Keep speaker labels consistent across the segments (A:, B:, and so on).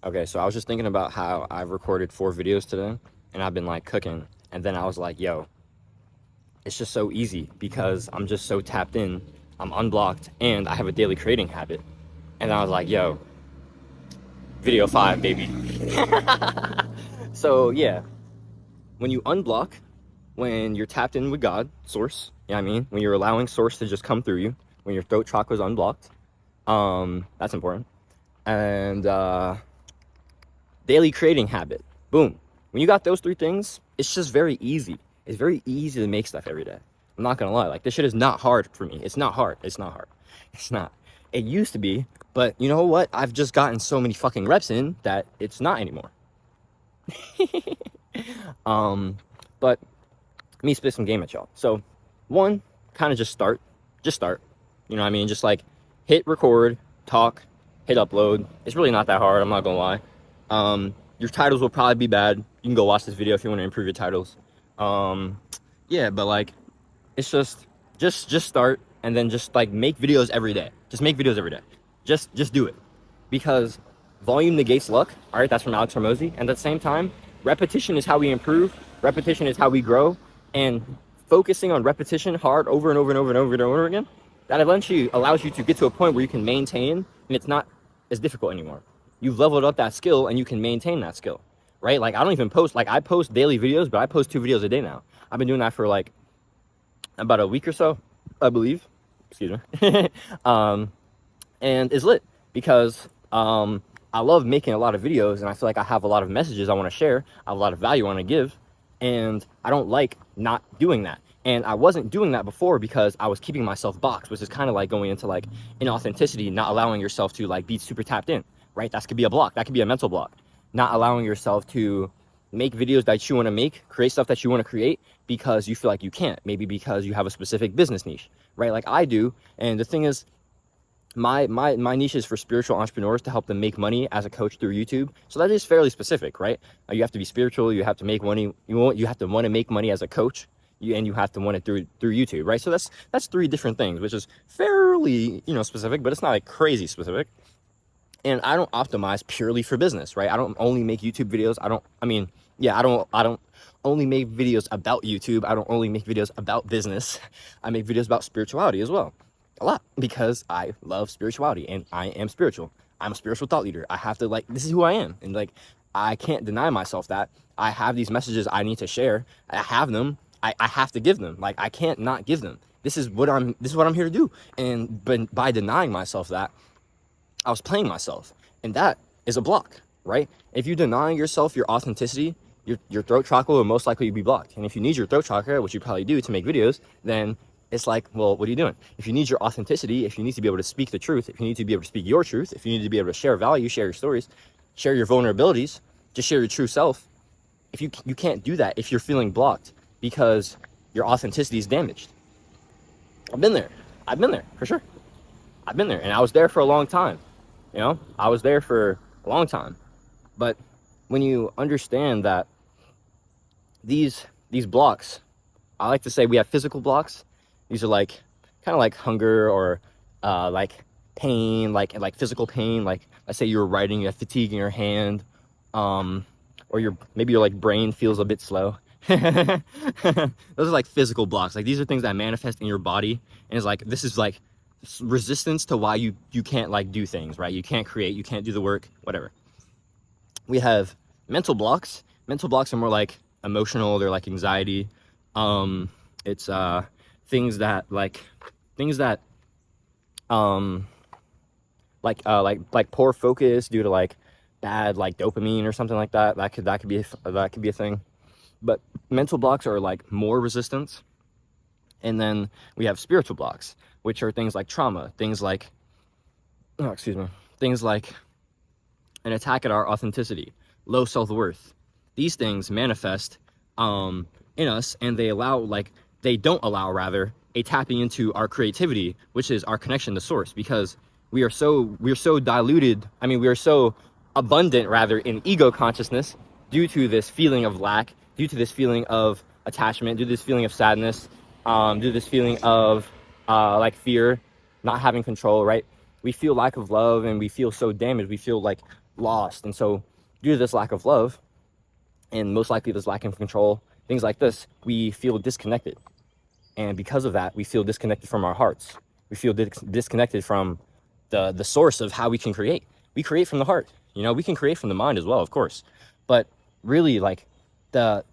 A: Okay, so I was just thinking about how I've recorded 4 videos today and I've been like cooking. And then I was like, yo, it's just so easy because I'm just so tapped in. I'm unblocked and I have a daily creating habit. And I was like, yo, video 5, baby. So yeah, when you unblock, when you're tapped in with God, source, you know what I mean? When you're allowing source to just come through you, when your throat chakra is unblocked, that's important. And daily creating habit. Boom. When you got those 3 things, it's just very easy. It's very easy to make stuff every day. I'm not gonna lie. Like, this shit is not hard for me. It's not hard. It's not hard. It's not. It used to be, but you know what? I've just gotten so many fucking reps in that it's not anymore. But let me spit some game at y'all. So, one, kind of just start. Just start. You know what I mean? Just like hit record, talk, hit upload. It's really not that hard. I'm not gonna lie. Your titles will probably be bad. You can go watch this video if you want to improve your titles. Yeah, but like, it's just start and then just like make videos every day. Just make videos every day. Just do it, because volume negates luck. All right, that's from Alex Hormozy. And at the same time, repetition is how we improve. Repetition is how we grow. And focusing on repetition hard over and over and over and over and over again, that eventually allows you to get to a point where you can maintain, and it's not as difficult anymore. You've leveled up that skill and you can maintain that skill, right? Like, I don't even post, like, I post daily videos, but I post 2 videos a day now. I've been doing that for like about a week or so, I believe. Excuse me. And it's lit because I love making a lot of videos, and I feel like I have a lot of messages I want to share. I have a lot of value I want to give, and I don't like not doing that. And I wasn't doing that before because I was keeping myself boxed, which is kind of like going into like inauthenticity, not allowing yourself to like be super tapped in, right? That could be a block. That could be a mental block. Not allowing yourself to make videos that you want to make, create stuff that you want to create because you feel like you can't. Maybe because you have a specific business niche, right? Like I do. And the thing is, my niche is for spiritual entrepreneurs to help them make money as a coach through YouTube. So that is fairly specific, right? You have to be spiritual. You have to make money. You have to want to make money as a coach. And you have to want it through YouTube, right? So that's 3 different things, which is fairly, specific, but it's not like crazy specific. And I don't optimize purely for business, right? I don't only make YouTube videos. I don't only make videos about YouTube. I don't only make videos about business. I make videos about spirituality as well. A lot, because I love spirituality and I am spiritual. I'm a spiritual thought leader. I have to, like, this is who I am. And like, I can't deny myself that I have these messages I need to share. I have them. I have to give them. Like, I can't not give them. This is what I'm here to do. And but by denying myself that, I was playing myself, and that is a block, right? If you deny yourself your authenticity, your throat chakra will most likely be blocked. And if you need your throat chakra, which you probably do to make videos, then it's like, well, what are you doing? If you need your authenticity, if you need to be able to speak the truth, if you need to be able to speak your truth, if you need to be able to share value, share your stories, share your vulnerabilities, just share your true self. If you can't do that if you're feeling blocked because your authenticity is damaged. I've been there for sure. I've been there, and I was there for a long time. I was there for a long time. But when you understand that these blocks, I like to say we have physical blocks. These are like kind of like hunger or like pain, like physical pain. Like, let's say you're writing, you have fatigue in your hand, or maybe your like brain feels a bit slow. Those are like physical blocks. Like, these are things that manifest in your body, and it's like, this is like resistance to why you can't like do things, right? You can't create, you can't do the work, whatever. We have mental blocks. Mental blocks are more like emotional. They're like anxiety. It's things that like poor focus due to like bad like dopamine or something like that. That could be a thing. But mental blocks are like more resistance. And then we have spiritual blocks, which are things like trauma, things like an attack at our authenticity, low self-worth. These things manifest in us, and they don't allow a tapping into our creativity, which is our connection to source, because we are so diluted. I mean, we are so abundant rather in ego consciousness due to this feeling of lack, due to this feeling of attachment, due to this feeling of sadness, due to this feeling of like fear, not having control, right? We feel lack of love, and we feel so damaged. We feel like lost. And so due to this lack of love, and most likely this lack of control, things like this, we feel disconnected. And because of that, we feel disconnected from our hearts. We feel disconnected from the source of how we can create. We create from the heart. You know, we can create from the mind as well, of course. But really, like, the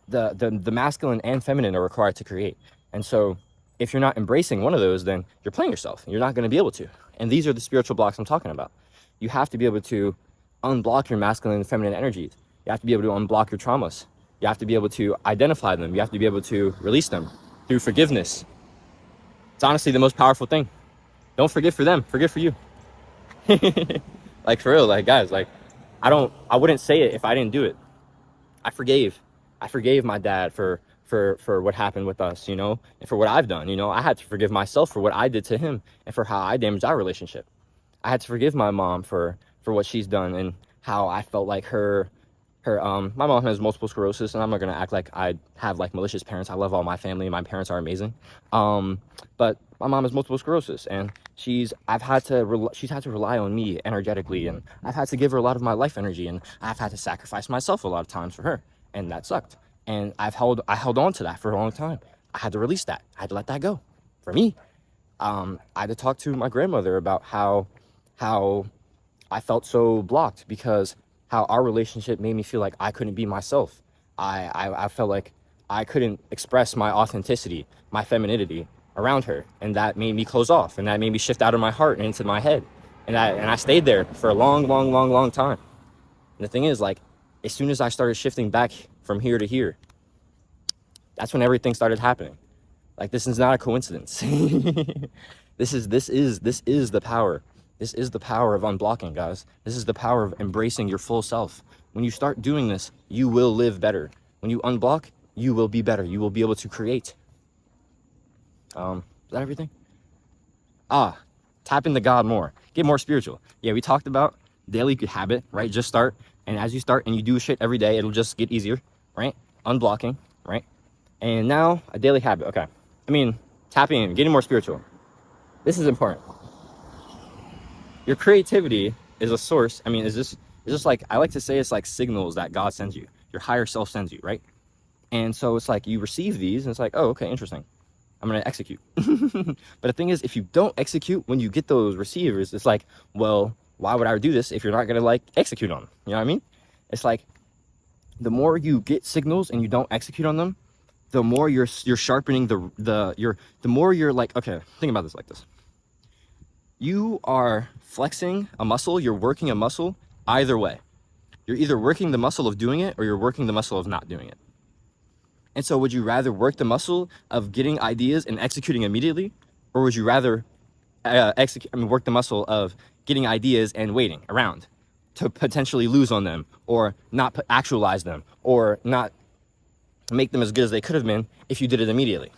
A: masculine and feminine are required to create. And so if you're not embracing one of those, then you're playing yourself. You're not going to be able to. And these are the spiritual blocks I'm talking about. You have to be able to unblock your masculine and feminine energies. You have to be able to unblock your traumas. You have to be able to identify them. You have to be able to release them through forgiveness. It's honestly the most powerful thing. Don't forgive for them, forgive for you. Like, for real, like, guys, like, I wouldn't say it if I didn't do it. I forgave my dad for what happened with us, you know, and for what I've done. You know, I had to forgive myself for what I did to him and for how I damaged our relationship. I had to forgive my mom for what she's done and how I felt like my mom has multiple sclerosis, and I'm not gonna act like I have like malicious parents. I love all my family. My parents are amazing. But my mom has multiple sclerosis, and she's had to rely on me energetically, and I've had to give her a lot of my life energy, and I've had to sacrifice myself a lot of times for her, and that sucked. And I held on to that for a long time. I had to release that. I had to let that go. For me, I had to talk to my grandmother about how I felt so blocked because how our relationship made me feel like I couldn't be myself. I felt like I couldn't express my authenticity, my femininity around her, and that made me close off, and that made me shift out of my heart and into my head, and I stayed there for a long time. And the thing is, like, as soon as I started shifting back from here to here, that's when everything started happening. Like, this is not a coincidence. This is the power. This is the power of unblocking, guys. This is the power of embracing your full self. When you start doing this, you will live better. When you unblock, you will be better. You will be able to create. Is that everything? Tap into God more. Get more spiritual. Yeah, we talked about daily habit, right? Just start. And as you start and you do shit every day, it'll just get easier, right? Unblocking, right? And now a daily habit. Okay. I mean, tapping in, getting more spiritual. This is important. Your creativity is a source. I mean, is this like, I like to say it's like signals that God sends you. Your higher self sends you, right? And so it's like you receive these and it's like, oh, okay, interesting. I'm going to execute. But the thing is, if you don't execute when you get those receivers, it's like, well, why would I do this if you're not going to like execute on them? You know what I mean? It's like the more you get signals and you don't execute on them, the more you're sharpening the more you're like, okay, think about this like this. You are flexing a muscle, you're working a muscle either way. You're either working the muscle of doing it or you're working the muscle of not doing it. And so would you rather work the muscle of getting ideas and executing immediately? Or would you rather work the muscle of getting ideas and waiting around to potentially lose on them or not actualize them or not make them as good as they could have been if you did it immediately?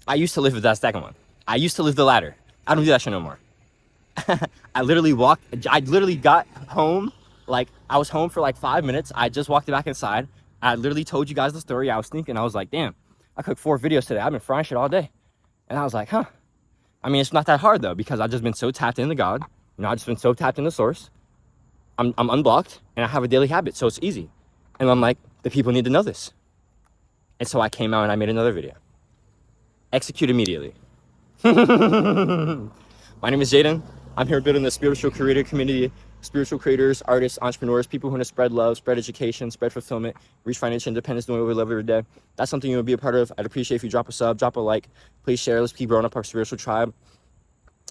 A: I used to live with that second one. I used to live the latter. I don't do that shit no more. I literally got home, like I was home for like 5 minutes. I just walked back inside. I literally told you guys the story. I was thinking, I was like, damn, I cooked 4 videos today. I've been frying shit all day. And I was like, huh. I mean, it's not that hard though, because I've just been so tapped into God. You know, I've just been so tapped into source. I'm unblocked and I have a daily habit, so it's easy. And I'm like, the people need to know this. And so I came out and I made another video. Execute immediately. My name is Jaden. I'm here building the spiritual creator community, spiritual creators, artists, entrepreneurs, people who want to spread love, spread education, spread fulfillment, reach financial independence, doing what we love every day. That's something you would be a part of. I'd appreciate if you drop a sub, drop a like, please share. Let's keep growing up our spiritual tribe.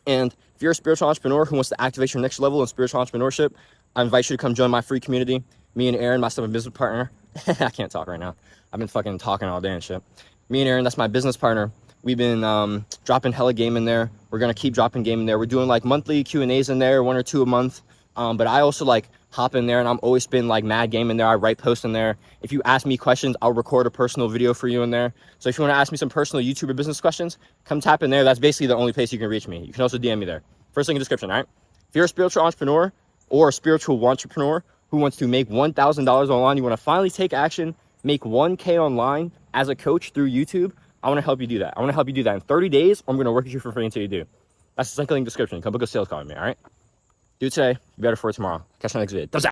A: And if you're a spiritual entrepreneur who wants to activate your next level in spiritual entrepreneurship, I invite you to come join my free community. Me and Aaron, my business partner. I can't talk right now. I've been fucking talking all day and shit. Me and Aaron, that's my business partner. We've been dropping hella game in there. We're going to keep dropping game in there. We're doing like monthly Q&As in there, 1 or 2 a month. But I also like hop in there and I'm always been like mad game in there. I write posts in there. If you ask me questions, I'll record a personal video for you in there. So if you want to ask me some personal YouTube or business questions, come tap in there. That's basically the only place you can reach me. You can also DM me there. First link in the description, all right? If you're a spiritual entrepreneur or a spiritual entrepreneur who wants to make $1,000 online, you want to finally take action, make 1K online as a coach through YouTube, I want to help you do that. I want to help you do that in 30 days. I'm going to work with you for free until you do. That's the link in the description. Come book a sales call with me, all right? Do it today. Be better for it tomorrow. Catch you on the next video. Thumbs up.